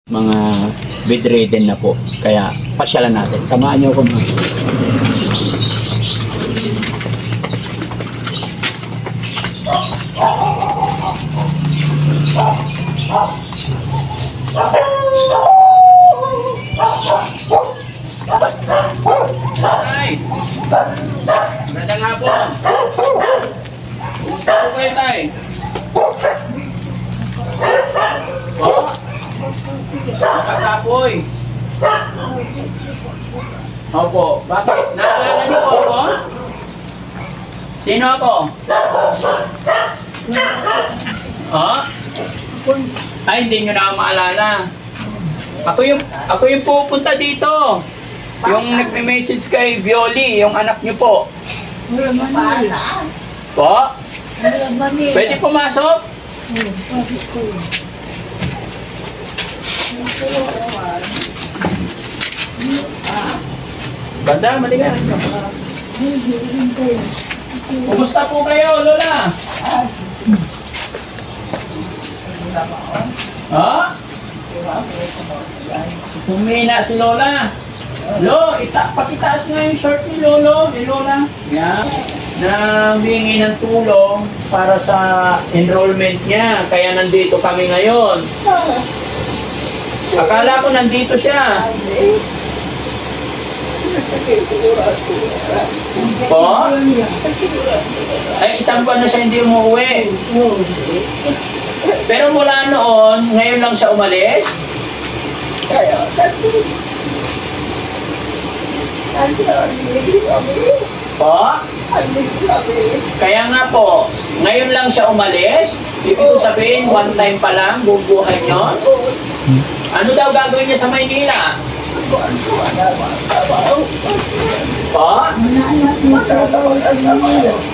mga bedridden na po. Kaya pasyalan natin. Samahan niyo ako mga. Tay! Magandang hapon! Kumusta po kayo, Tay? Oh? Nakakapoy! Opo, bakit? Naalala niyo po ako? Sino ako? Oh? Ay, hindi nyo na ako maalala. Ako yung pupunta dito. Yung nagme-message kay Violi, yung anak niyo po. Po? Pwede pumasok? Banda, maligan. Kumusta po kayo, Lola? Ha? Humina si Lola. Lo, pakitaas nga yung short ni Lolo, ni Lola. Yan. Nanghingi ng tulong para sa enrollment niya. Kaya nandito kami ngayon. Akala ko nandito siya. Po? Ay, isang buwan na siya hindi umuwi. Pero mula noon, ngayon lang siya umalis? Po? Kaya nga po, ngayon lang siya umalis? Ibig sabihin, one time pa lang, bubuhay niyo? Ano daw gagawin niya sa Maynila? Po?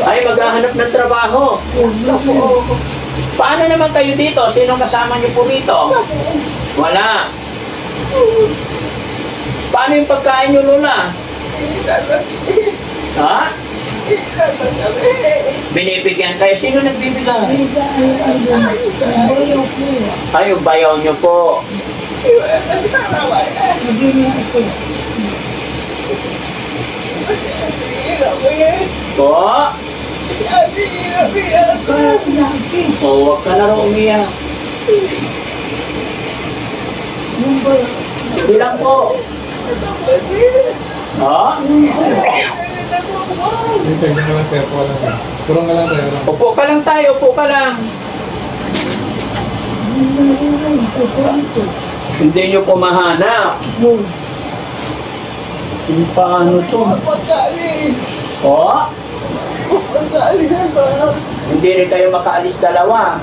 Ay, maghahanap ng trabaho. Paano naman kayo dito? Sinong kasama niyo po rito? Wala. Paano yung pagkain niyo, Lola? Ha? Binibigyan kayo. Sino nagbibigay? Ay, yung bayaw niyo po. Po? Oh, huwag ka na rin umiyak. Sige lang po. Ha? Dito, hindi naman tayo. Upo lang tayo. Kurang ka lang tayo. Upo ka lang tayo, upo ka lang. Hindi nyo po mahanap. Paano to? O? Hindi rin kayo makaalis dalawa.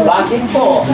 Bakit po?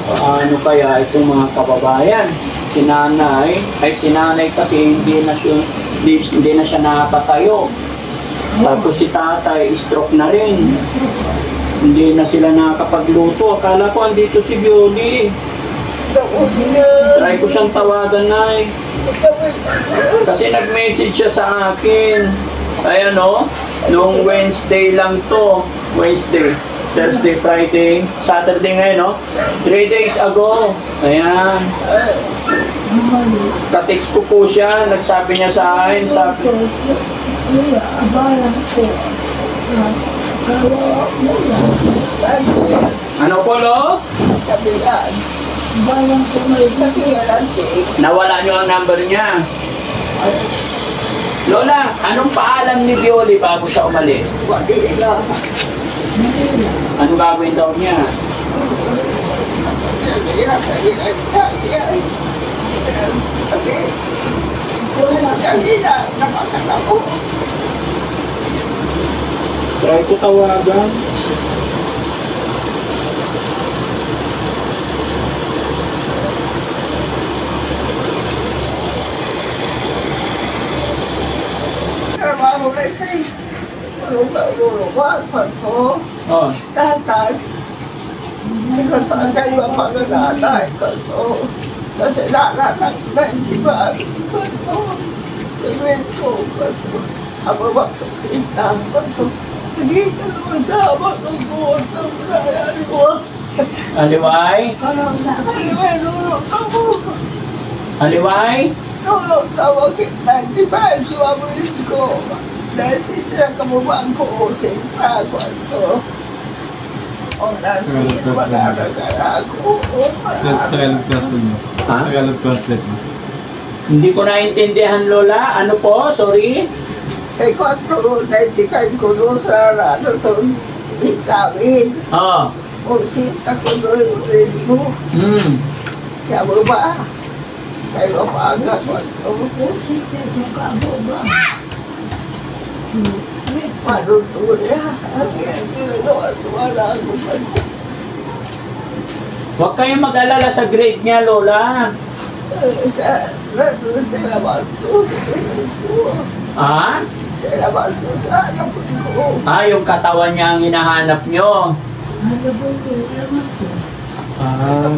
Paano kaya itong mga kababayan? Si nanay kasi hindi na siya nakatayo. Tapos si tatay, stroke na rin. Hindi na sila nakakapagluto. Akala ko andito si Violi. Try ko siyang tawagan, Nay. Kasi nag-message siya sa akin. Ay ano, nung Wednesday lang to. Wednesday, Thursday, Friday, Saturday ngayon, no? 3 days ago. Ayan. Ka-text ko po siya. Nagsabi niya sa akin, sabi, ano po, Lo? Nawala niyo ang number niya. Lola, anong paalam ni Violi bago siya umalis? Anong gagawin daw niya? Try ko tawagan. tinutulungan ko. Oh. Tatay. Nagkasagay yung mga nanay ko. Kasi lalalang na si Mami ko. Sabihin ko ko. Ako magsuksita ko. Hindi ka naman sa abang ng buwan ng nanay ko. Aliway? Aliway, nulog ako. Aliway? Nulog ako kita. Di ba, suwabulis ko. Dahil sisira ka mo ba ang kuusin pa ko. O natin, magagagara ko. Tagalog translate mo. Ha? Tagalog translate mo. Hindi ko naintindihan, Lola. Ano po? Sorry? Sa ikot dahil si Kankulo sa rado sa isawin. Oh. O si Takuloy mo. Kaya mo ba? Kayo pa agad ko. Marutuloy ha. Ang yan, ginagawa ko pa. Huwag kayong mag-alala sa grade niya, Lola. Sa labaso, Ah? sa labaso sa anak ko. Yung katawan niya ang hinahanap nyo.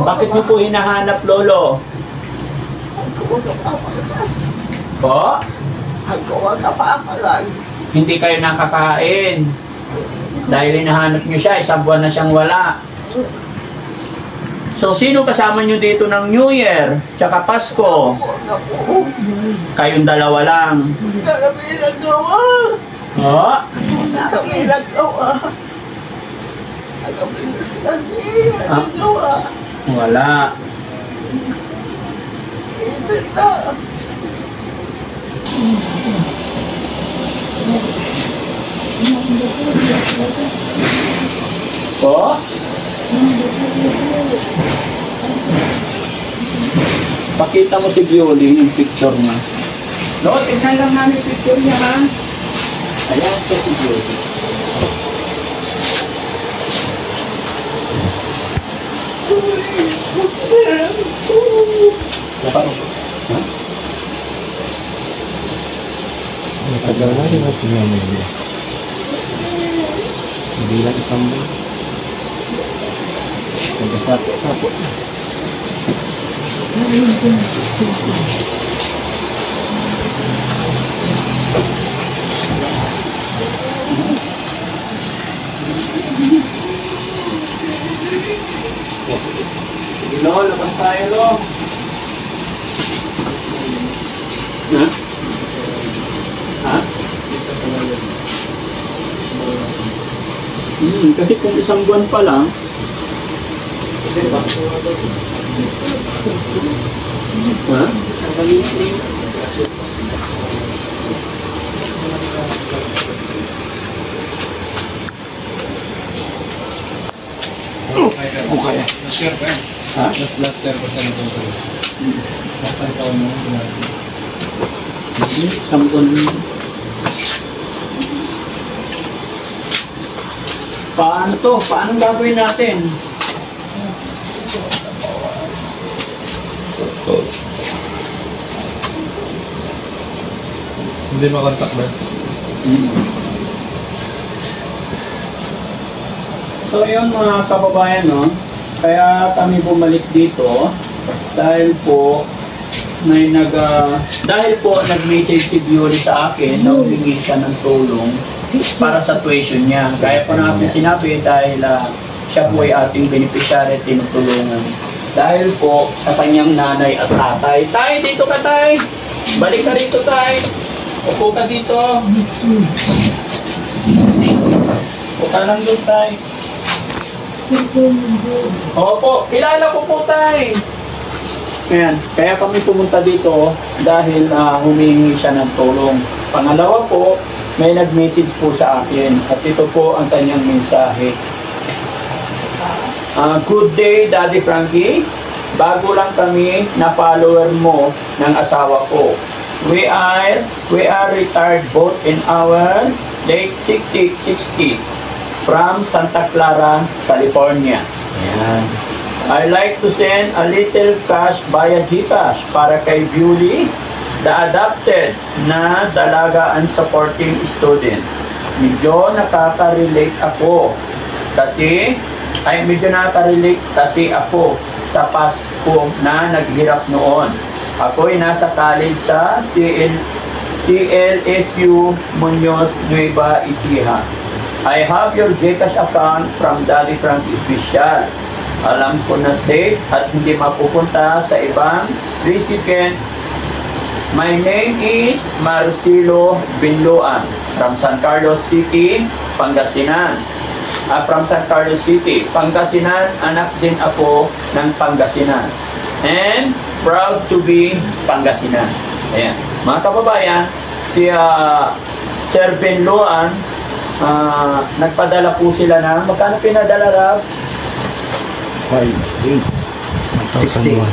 Bakit niyo po hinahanap, Lolo? Ako kapapalag. Po? Ako kapapalag. Hindi kayo nakakain. Dahil hinahanap nyo siya, isang buwan na siyang wala. So, sino kasama nyo dito ng New Year? Tsaka Pasko? Kayong dalawa lang. Kami nagawa. Oh? Kami nagawa. Kami nagawa. Wala. Ito na. Po? Pakita mo si Bioli yung picture niya. No, tingnan lang namin yung picture niya, ha? Ayan ito si Bioli. Ha? Matagal na rin natin yung mga. Hindi lang itambay. Nagkasapo-sapo. Lo, labas tayo, Lo. Ha? Ha? Kasi kung isang buwan pa lang, ha? Okay. Share ka. Ha? Last year ko siya nito. Kapag ikaw mo. Isang buwan. Paano to? Paano gagawin natin? Hindi makontak ba? So yun mga kababayan, no? Kaya kami bumalik dito dahil po dahil po nag-message si Bioli sa akin na humingi siya ng tulong para sa tuition niya. Kaya po natin sinabi dahil siya po ay ating beneficiary at tinutulungan. Dahil po sa kanyang nanay at tatay. Tay, dito ka, Tay! Balik ka rito, Tay! Upo ka dito. Upo ka lang doon, Tay. Opo, kilala ko po, Tay. Ayan, kaya kami pumunta dito dahil humingi siya ng tulong. Pangalawa po, may nag-message po sa akin at ito po ang kanyang mensahe. Good day, Daddy Frankie. Bago lang kami na follower mo ng asawa ko. We are retired both in our late 60 from Santa Clara, California. Ayan. I like to send a little cash via GCash para kay Bioli, the adopted na dalaga and supporting student. medyo nakaka-relate ako. Medyo nakaka-relate kasi ako sa past ko na naghirap noon. Ako'y nasa college sa CLSU Muñoz, Nueva Ecija. I have your Gcash account from Daddy Frankie Official. Alam ko na safe at hindi mapupunta sa ibang recipient. My name is Marcelo Binloan from San Carlos City, Pangasinan. From San Carlos City, Pangasinan, anak din ako ng Pangasinan. And proud to be Pangasinan. Ayan. Mga kababayan, si Sir Binloan, nagpadala po sila ng, magkano pinadala, Rab? 5,800.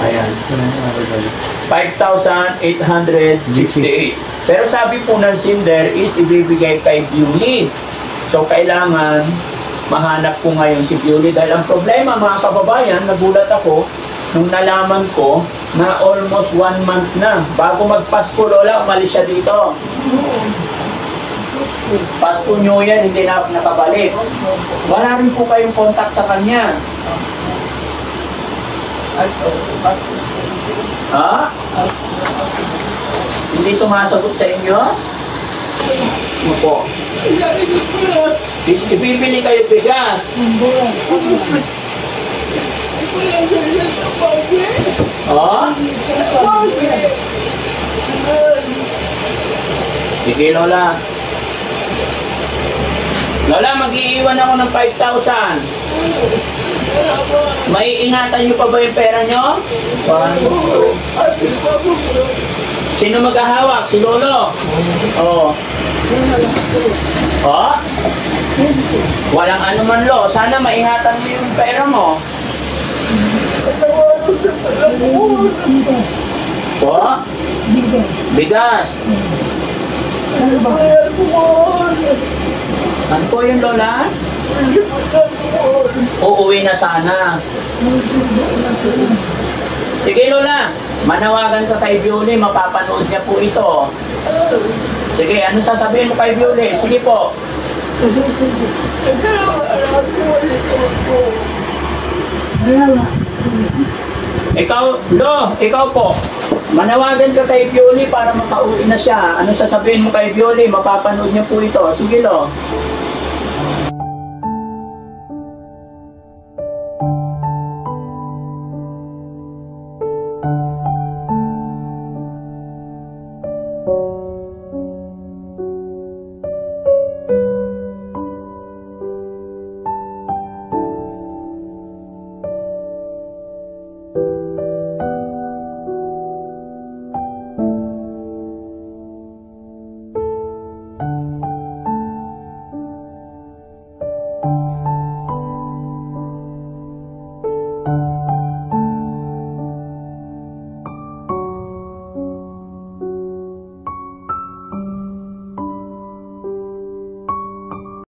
Ayan. 5,868. Pero sabi po ng sender is ibibigay kay Beauty. So kailangan mahanap ko ngayon si Beauty dahil ang problema mga kababayan, nagulat ako nung nalaman ko na almost 1 month na. Bago magpasko, Lola, umalis siya dito. Pasko New Year, hindi na nakabalik. Wala rin po kayong contact sa kanya. Ha? Hindi sumasagot sa inyo? Ano po? Ibibili kayo bigas. Oh? Sige, Lola. Lola, mag-iiwan ako ng 5,000. Maiingatan niyo pa ba yung pera niyo? Sino mag-ahawak? Si Lolo? Oo. Oh? Walang ano man, Lo. Sana maingatan mo yung pera mo. Oh? Bigas. Ano po yun, Lola? Uuwi na sana. Sige, Lola. Manawagan ka kay Beauty. Mapapanood niya po ito. Sige, ano sasabihin mo kay Beauty? Sige po. Ikaw, Lo, ikaw po. Manawagan ka kay Beauty para makauwi na siya. Ano sasabihin mo kay Beauty? Mapapanood niya po ito. Sige, Lo.